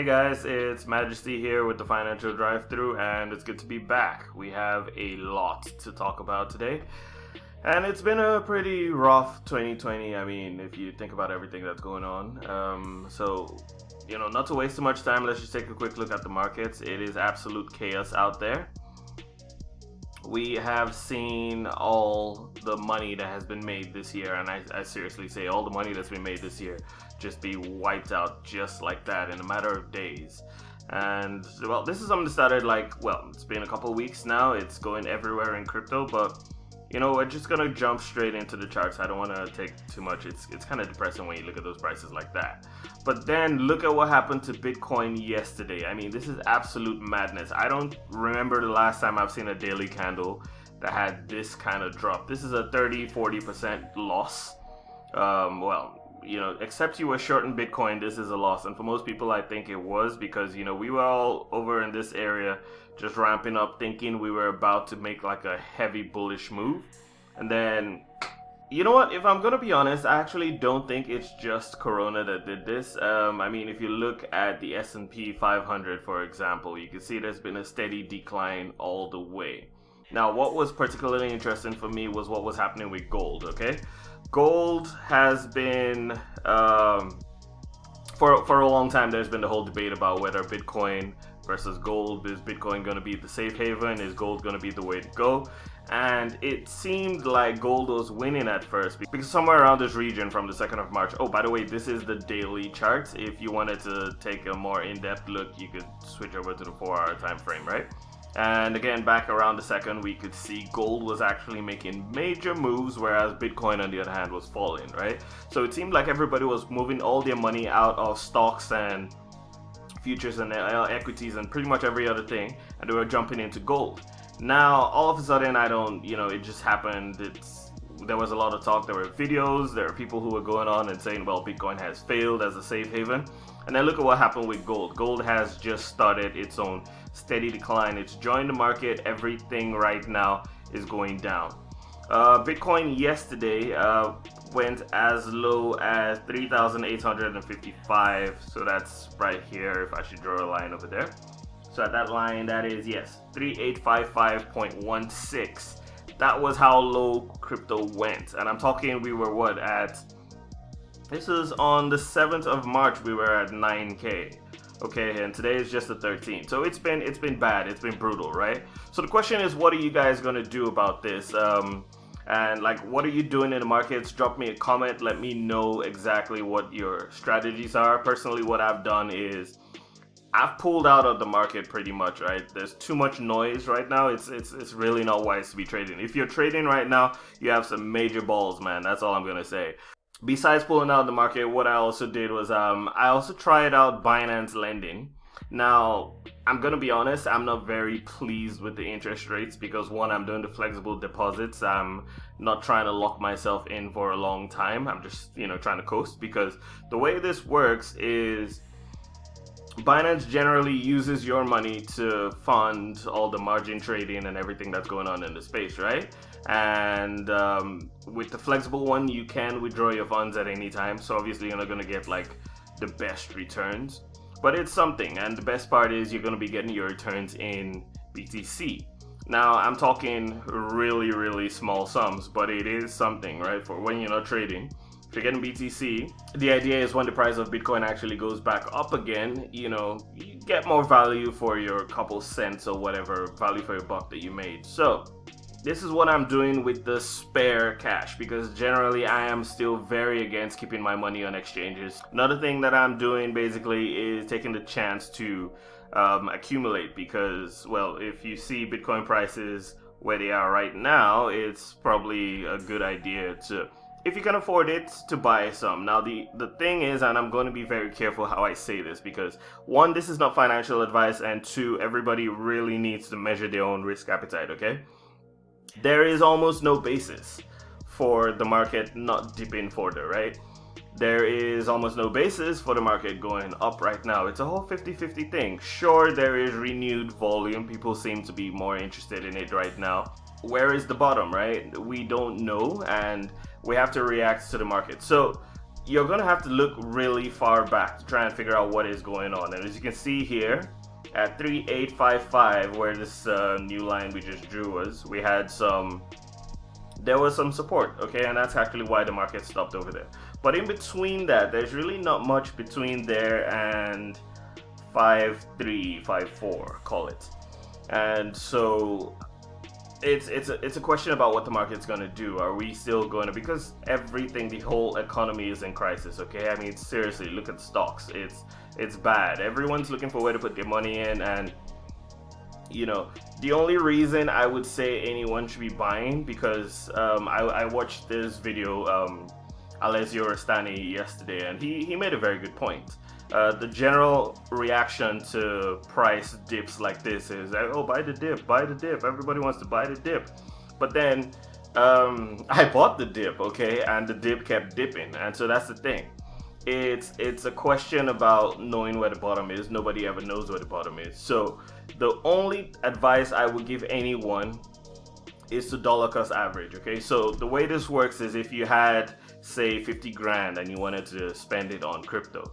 Hey guys, it's Majesty here with the Financial Drive-thru, and it's good to be back. We have a lot to talk about today, and it's been a pretty rough 2020. I mean, if you think about everything that's going on. Not to waste too much time, let's just take a quick look at the markets. It is absolute chaos out there. We have seen all the money that has been made this year, and I seriously say all the money that's been made this year just be wiped out just like that in a matter of days. And well, this is something that started it's been a couple of weeks now. It's going everywhere in crypto, but we're just gonna jump straight into the charts. I don't want to take too much. It's kind of depressing when you look at those prices like that. But then look at what happened to Bitcoin yesterday. I mean, this is absolute madness. I don't remember the last time I've seen a daily candle that had this kind of drop. This is a 30-40% loss. Except you were shorting Bitcoin, this is a loss. And for most people, I think it was because, we were all over in this area just ramping up, thinking we were about to make like a heavy bullish move. And then, you know what? If I'm going to be honest, I actually don't think it's just Corona that did this. If you look at the S&P 500, for example, you can see there's been a steady decline all the way. Now, what was particularly interesting for me was what was happening with gold, okay? Gold has been, for a long time, there's been the whole debate about whether Bitcoin versus gold. Is Bitcoin going to be the safe haven? Is gold going to be the way to go? And it seemed like gold was winning at first because somewhere around this region from the 2nd of March. Oh, by the way, this is the daily chart. If you wanted to take a more in-depth look, you could switch over to the 4-hour time frame, right? And again, back around the 2nd, we could see gold was actually making major moves, whereas Bitcoin, on the other hand, was falling, right? So it seemed like everybody was moving all their money out of stocks and futures and equities and pretty much every other thing, and they were jumping into gold. Now, all of a sudden, it just happened. There was a lot of talk. There were videos. There were people who were going on and saying, well, Bitcoin has failed as a safe haven. And then look at what happened with gold. Gold has just started its own steady decline. It's joined the market. Everything right now is going down. Bitcoin yesterday went as low as 3,855. So that's right here, if I should draw a line over there. So at that line, that is, yes, 3855.16. That was how low crypto went. And I'm talking, we were this is on the 7th of March, we were at 9K. Okay, and today is just the 13th. So it's been bad, it's been brutal, right? So the question is, what are you guys gonna do about this? And what are you doing in the markets? Drop me a comment, let me know exactly what your strategies are. Personally, what I've done is I've pulled out of the market pretty much, right? There's too much noise right now. It's really not wise to be trading. If you're trading right now, you have some major balls, man. That's all I'm gonna say. Besides pulling out of the market, what I also did was I also tried out Binance lending. Now, I'm gonna be honest, I'm not very pleased with the interest rates because one, I'm doing the flexible deposits. I'm not trying to lock myself in for a long time. I'm just, trying to coast, because the way this works is Binance generally uses your money to fund all the margin trading and everything that's going on in the space, right? And with the flexible one, you can withdraw your funds at any time. So obviously you're not going to get the best returns, but it's something. And the best part is you're going to be getting your returns in BTC. Now, I'm talking really, really small sums, but it is something, right? For when you're not trading. If you're getting BTC, the idea is when the price of Bitcoin actually goes back up again, you get more value for your couple cents or whatever, value for your buck that you made. So this is what I'm doing with the spare cash, because generally I am still very against keeping my money on exchanges. Another thing that I'm doing basically is taking the chance to accumulate, because, well, if you see Bitcoin prices where they are right now, it's probably a good idea to, if you can afford it, to buy some. Now, the thing is, and I'm going to be very careful how I say this, because one, this is not financial advice, and two, everybody really needs to measure their own risk appetite, okay? There is almost no basis for the market not dipping further, right? There is almost no basis for the market going up right now. It's a whole 50-50 thing. Sure, there is renewed volume. People seem to be more interested in it right now. Where is the bottom, right? We don't know, and we have to react to the market. So you're gonna have to look really far back to try and figure out what is going on. And as you can see here, at 3855, where this new line we just drew was, there was some support, okay, and that's actually why the market stopped over there. But in between that, there's really not much between there and 5354, call it. And so it's a question about what the market's going to do. Are we still going to, because the whole economy is in crisis, okay? I mean, seriously, look at stocks. It's bad. Everyone's looking for where to put their money in, and the only reason I would say anyone should be buying, because I watched this video, Alessio Rastani, yesterday, and he made a very good point. The general reaction to price dips like this is like, oh, buy the dip. Everybody wants to buy the dip. But then I bought the dip, okay, and the dip kept dipping. And so that's the thing. It's a question about knowing where the bottom is. Nobody ever knows where the bottom is. So the only advice I would give anyone is to dollar cost average, okay? So the way this works is, if you had, say, 50 grand and you wanted to spend it on crypto,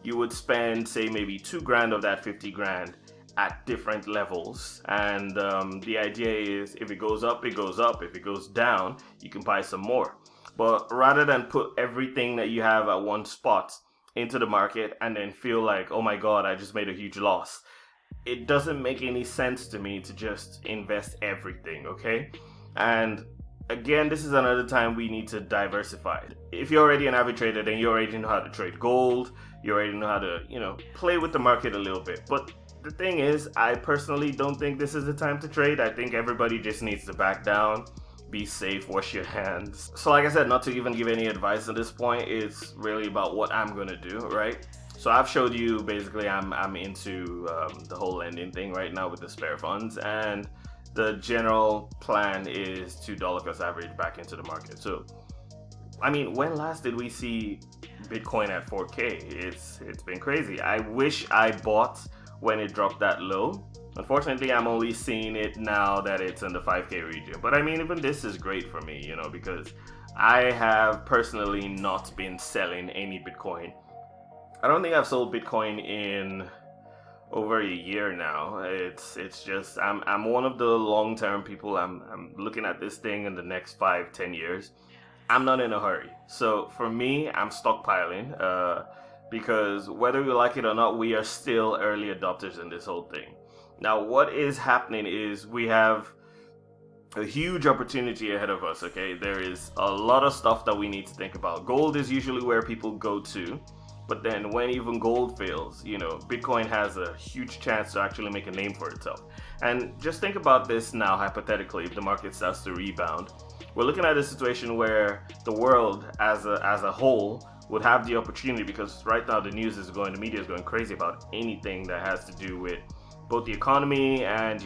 you would spend, say, maybe 2 grand of that 50 grand at different levels. And the idea is, if it goes up, it goes up. If it goes down, you can buy some more. But rather than put everything that you have at one spot into the market and then feel like, oh my God, I just made a huge loss, it doesn't make any sense to me to just invest everything, okay? And again, this is another time we need to diversify. If you're already an avid trader, then you already know how to trade gold. You already know how to, play with the market a little bit. But the thing is, I personally don't think this is the time to trade. I think everybody just needs to back down, be safe, wash your hands. So like I said, not to even give any advice at this point, it's really about what I'm going to do, right? So I've showed you, basically, I'm into the whole lending thing right now with the spare funds. And the general plan is to dollar cost average back into the market. So, I mean, when last did we see Bitcoin at 4K? It's been crazy. I wish I bought when it dropped that low. Unfortunately, I'm only seeing it now that it's in the 5K region. But I mean, even this is great for me, because I have personally not been selling any Bitcoin. I don't think I've sold Bitcoin in over a year now. It's just I'm one of the long-term people. I'm looking at this thing in the next 5-10 years. I'm not in a hurry. So for me, I'm stockpiling because whether we like it or not, we are still early adopters in this whole thing. Now, what is happening is we have a huge opportunity ahead of us, okay? There is a lot of stuff that we need to think about. Gold is usually where people go to. But then when even gold fails, Bitcoin has a huge chance to actually make a name for itself. And just think about this now, hypothetically, if the market starts to rebound. We're looking at a situation where the world as a whole would have the opportunity, because right now the media is going crazy about anything that has to do with both the economy and,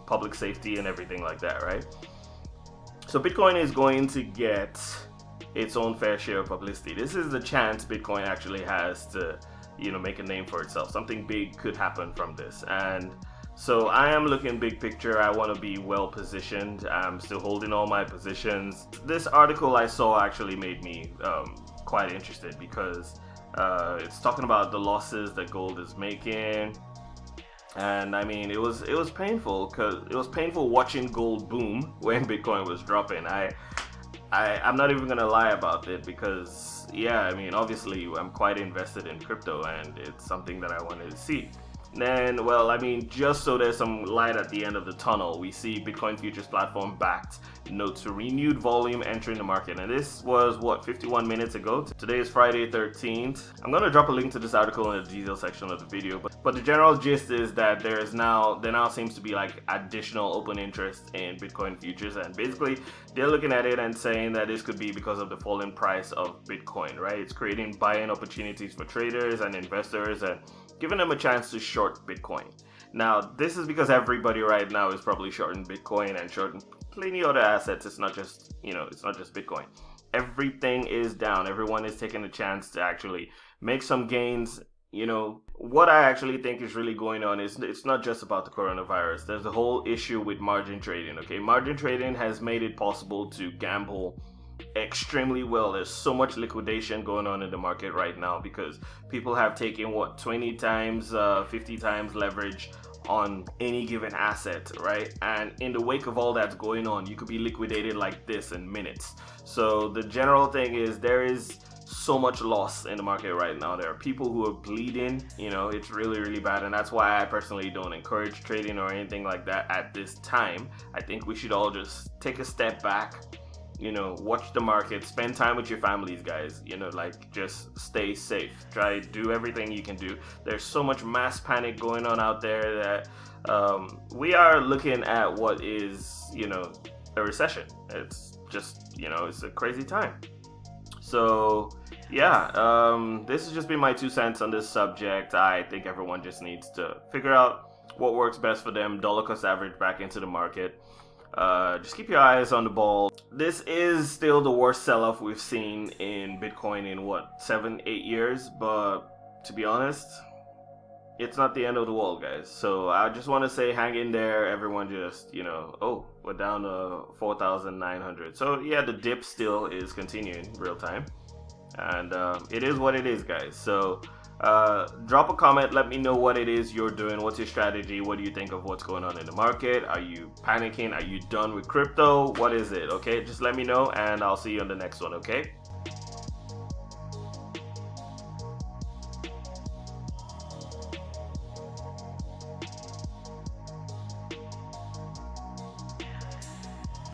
public safety and everything like that, right? So Bitcoin is going to get its own fair share of publicity. This is the chance Bitcoin actually has to, make a name for itself. Something big could happen from this. And so I am looking big picture. I want to be well positioned. I'm still holding all my positions. This article I saw actually made me quite interested, because it's talking about the losses that gold is making. And I mean, it was painful, because it was painful watching gold boom when Bitcoin was dropping. I'm not even gonna lie about it, because obviously I'm quite invested in crypto and it's something that I wanted to see. Then, just so there's some light at the end of the tunnel, we see Bitcoin futures platform backed notes renewed volume entering the market. And this was 51 minutes ago. Today is Friday 13th. I'm going to drop a link to this article in the details section of the video. But the general gist is that there now seems to be like additional open interest in Bitcoin futures. And basically, they're looking at it and saying that this could be because of the falling price of Bitcoin, right? It's creating buying opportunities for traders and investors and giving them a chance to short Bitcoin. Now, this is because everybody right now is probably shorting Bitcoin and shorting plenty other assets. It's not just, it's not just Bitcoin. Everything is down. Everyone is taking a chance to actually make some gains. What I actually think is really going on is it's not just about the coronavirus. There's a whole issue with margin trading, okay? Margin trading has made it possible to gamble extremely well. There's so much liquidation going on in the market right now because people have taken 20 times, 50 times leverage on any given asset, right? And in the wake of all that's going on, you could be liquidated like this in minutes. So the general thing is there is so much loss in the market right now. There are people who are bleeding, it's really, really bad. And that's why I personally don't encourage trading or anything like that at this time. I think we should all just take a step back, watch the market, spend time with your families, guys, just stay safe. Try do everything you can do. There's so much mass panic going on out there that we are looking at what is, a recession. It's just, it's a crazy time. So yeah, this has just been my 2 cents on this subject. I think everyone just needs to figure out what works best for them, dollar cost average back into the market. Just keep your eyes on the ball. This is still the worst sell-off we've seen in Bitcoin in 7-8 years, but to be honest, it's not the end of the world, guys. So I just want to say hang in there, everyone. Just we're down to 4,900. So yeah, the dip still is continuing real time, and it is what it is, guys. So drop a comment, let me know what it is you're doing. What's your strategy? What do you think of what's going on in the market? Are you panicking? Are you done with crypto? What is it? Okay, just let me know, and I'll see you on the next one. Okay.